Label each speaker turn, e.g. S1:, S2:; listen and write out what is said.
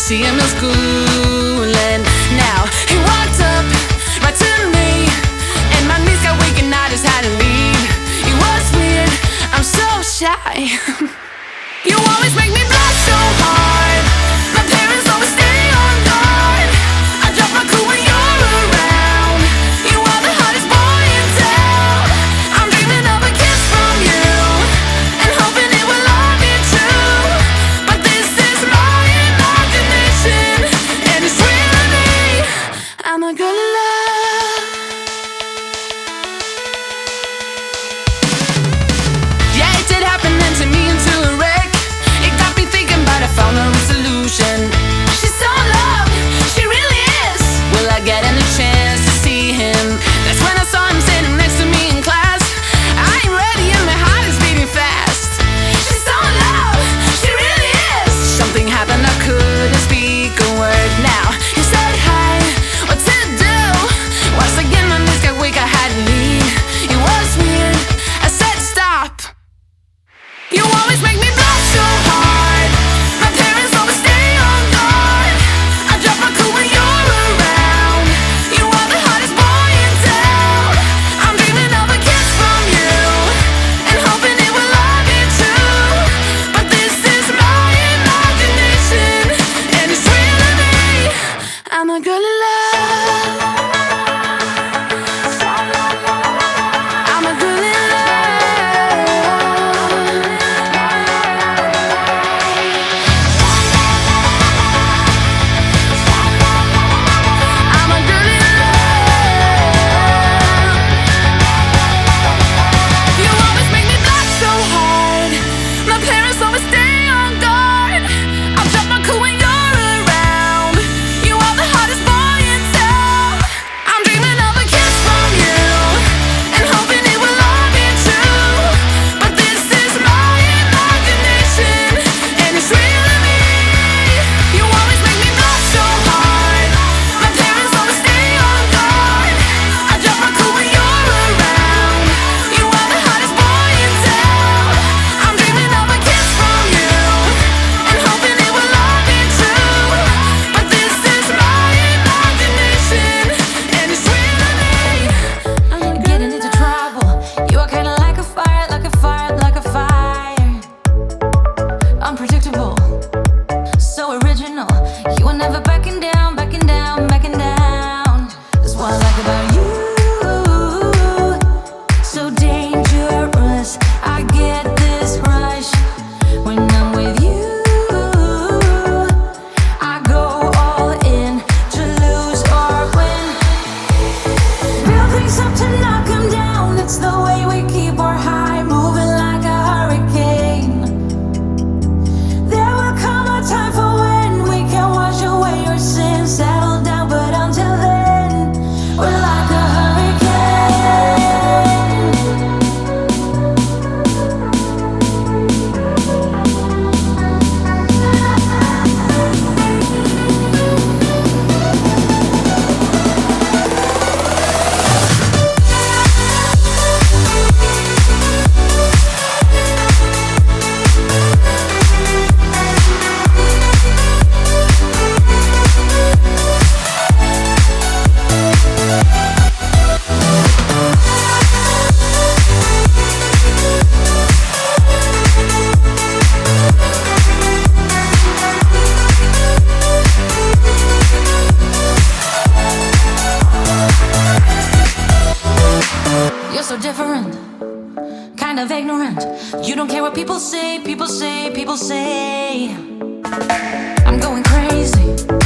S1: see him in school, and now he walked up right to me, and my knees got weak and I just had to leave. It was weird, I'm so shy. You always make me blush so hard. My parents always stay on guard. I drop my cool when you're around. You are the hottest boy in town. I'm dreaming of a kiss from you and hoping it will all be true. But this is my imagination, and it's really me. I'm a girl in love. Yeah, it did happen then to me and to a wreck. It got me thinking, but I found a solution. She's so in love, she really is. Will I get any chance to see him? That's when I saw him sitting next to me in class. I ain't ready and my heart is beating fast. She's so in love, she really is. Something happened, I couldn't speak a word. Now he said hi, what to do? Once again my knees got weak, I had to leave. It was weird, I said stop. You always make me blush so hard. My parents always stay on guard. I drop my cool when you're around. You are the hottest boy in town. I'm dreaming of a kiss from you and hoping it will all be true. But this is my imagination, and it's really me. I'm a girl in love. I'm a girl in love. I'm a girl in love. You always make me blush so hard. My parents always stay on guard. I'll drop my cool when you're around. You are the hottest boy in town. I'm dreaming of a kiss from you and hoping it will all be true. But this is my imagination, and it's really me. You always make me blush so hard. My parents always stay on guard. I drop my cool when you're around. You are the hottest boy in town. I'm dreaming of a kiss from you and hoping it will all be true. But this is my imagination, and it's really me. I'm
S2: Getting into trouble. You are kinda like a fire, like a fire, like a fire. Unpredictable, so original. You are never backing down, backing down, backing down. That's what I like about you. So dangerous. I get this rush when I'm with you. I go all in to lose or win. Real things up to knock 'em down. It's the way we keep our high, moving like a hurricane. There will come a time for when we can wash away your sins, settle down, but until then, we're like a hurricane. You're so different, kind of ignorant. You don't care what people say, people say, people say. I'm going crazy.